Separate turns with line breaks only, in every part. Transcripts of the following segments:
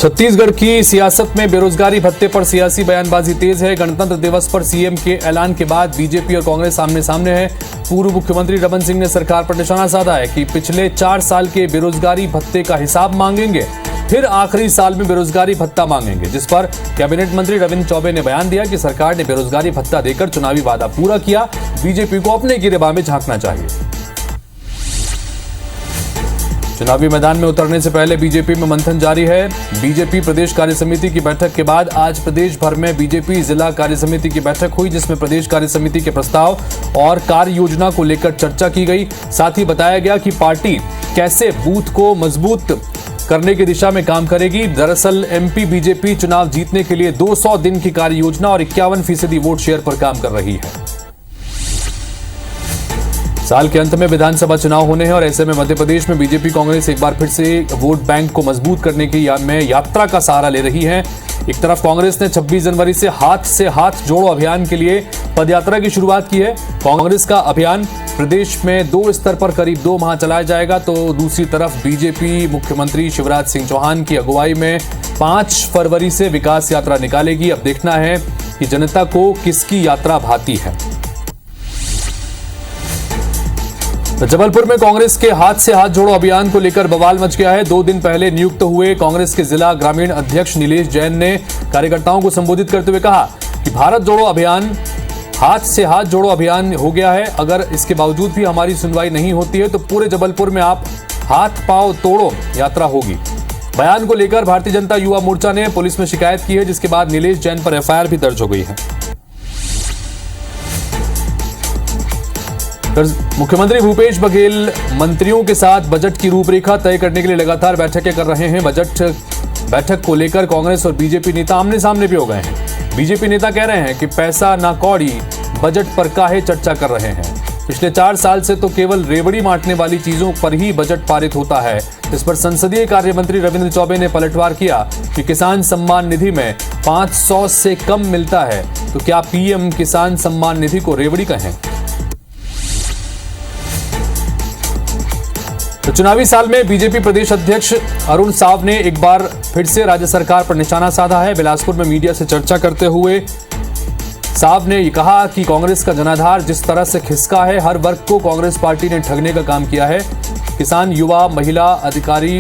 छत्तीसगढ़ की सियासत में बेरोजगारी भत्ते पर सियासी बयानबाजी तेज है। गणतंत्र दिवस पर सीएम के ऐलान के बाद बीजेपी और कांग्रेस आमने सामने है। पूर्व मुख्यमंत्री रमन सिंह ने सरकार पर निशाना साधा है कि पिछले 4 साल के बेरोजगारी भत्ते का हिसाब मांगेंगे, फिर आखिरी साल में बेरोजगारी भत्ता मांगेंगे, जिस पर कैबिनेट मंत्री रविंद्र चौबे ने बयान दिया कि सरकार ने बेरोजगारी भत्ता देकर चुनावी वादा पूरा किया, बीजेपी को अपने गिरेबान में झांकना चाहिए। चुनावी मैदान में उतरने से पहले बीजेपी में मंथन जारी है। बीजेपी प्रदेश कार्यसमिति की बैठक के बाद आज प्रदेश भर में बीजेपी जिला कार्यसमिति की बैठक हुई, जिसमें प्रदेश कार्यसमिति के प्रस्ताव और कार्य योजना को लेकर चर्चा की गई। साथ ही बताया गया कि पार्टी कैसे बूथ को मजबूत करने की दिशा में काम करेगी। दरअसल एमपी बीजेपी चुनाव जीतने के लिए 200 दिन की कार्य योजना और 51% वोट शेयर पर काम कर रही है। साल के अंत में विधानसभा चुनाव होने हैं और ऐसे में मध्य प्रदेश में बीजेपी कांग्रेस एक बार फिर से वोट बैंक को मजबूत करने की यात्रा का सहारा ले रही है। एक तरफ कांग्रेस ने 26 जनवरी से हाथ जोड़ो अभियान के लिए पदयात्रा की शुरुआत की है। कांग्रेस का अभियान प्रदेश में 2 स्तर पर करीब 2 माह चलाया जाएगा, तो दूसरी तरफ बीजेपी मुख्यमंत्री शिवराज सिंह चौहान की अगुवाई में 5 फरवरी से विकास यात्रा निकालेगी। अब देखना है कि जनता को किसकी यात्रा भाती है। जबलपुर में कांग्रेस के हाथ से हाथ जोड़ो अभियान को लेकर बवाल मच गया है। 2 दिन पहले नियुक्त हुए कांग्रेस के जिला ग्रामीण अध्यक्ष नीलेश जैन ने कार्यकर्ताओं को संबोधित करते हुए कहा कि भारत जोड़ो अभियान हाथ से हाथ जोड़ो अभियान हो गया है। अगर इसके बावजूद भी हमारी सुनवाई नहीं होती है तो पूरे जबलपुर में आप हाथ पांव तोड़ो यात्रा होगी। बयान को लेकर भारतीय जनता युवा मोर्चा ने पुलिस में शिकायत की है, जिसके बाद नीलेश जैन पर एफआईआर भी दर्ज हो गई है। मुख्यमंत्री भूपेश बघेल मंत्रियों के साथ बजट की रूपरेखा तय करने के लिए लगातार बैठकें कर रहे हैं। बैठक को लेकर कांग्रेस और बीजेपी नेता आमने सामने भी हो गए हैं। बीजेपी नेता कह रहे हैं कि पैसा ना कौड़ी, बजट पर काहे चर्चा कर रहे हैं। पिछले 4 साल से तो केवल रेवड़ी मांटने वाली चीजों पर ही बजट पारित होता है। इस पर संसदीय कार्य मंत्री रविंद्र चौबे ने पलटवार किया कि किसान सम्मान निधि में 500 से कम मिलता है, तो क्या पीएम किसान सम्मान निधि को रेवड़ी कहें। तो चुनावी साल में बीजेपी प्रदेश अध्यक्ष अरुण साव ने एक बार फिर से राज्य सरकार पर निशाना साधा है। बिलासपुर में मीडिया से चर्चा करते हुए साव ने कहा कि कांग्रेस का जनाधार जिस तरह से खिसका है, हर वर्ग को कांग्रेस पार्टी ने ठगने का काम किया है। किसान, युवा, महिला, अधिकारी,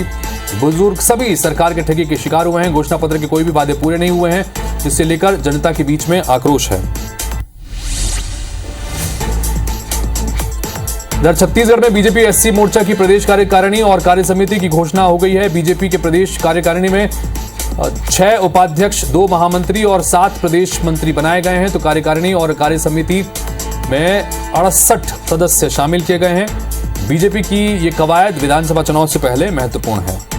बुजुर्ग सभी सरकार के ठगी के शिकार हुए हैं। घोषणा पत्र के कोई भी वादे पूरे नहीं हुए हैं, जिससे लेकर जनता के बीच में आक्रोश है। इधर छत्तीसगढ़ में बीजेपी एससी मोर्चा की प्रदेश कार्यकारिणी और कार्य समिति की घोषणा हो गई है। बीजेपी के प्रदेश कार्यकारिणी में 6 उपाध्यक्ष, 2 महामंत्री और 7 प्रदेश मंत्री बनाए गए हैं, तो कार्यकारिणी और कार्य समिति में 68 सदस्य शामिल किए गए हैं। बीजेपी की ये कवायद विधानसभा चुनाव से पहले महत्वपूर्ण है।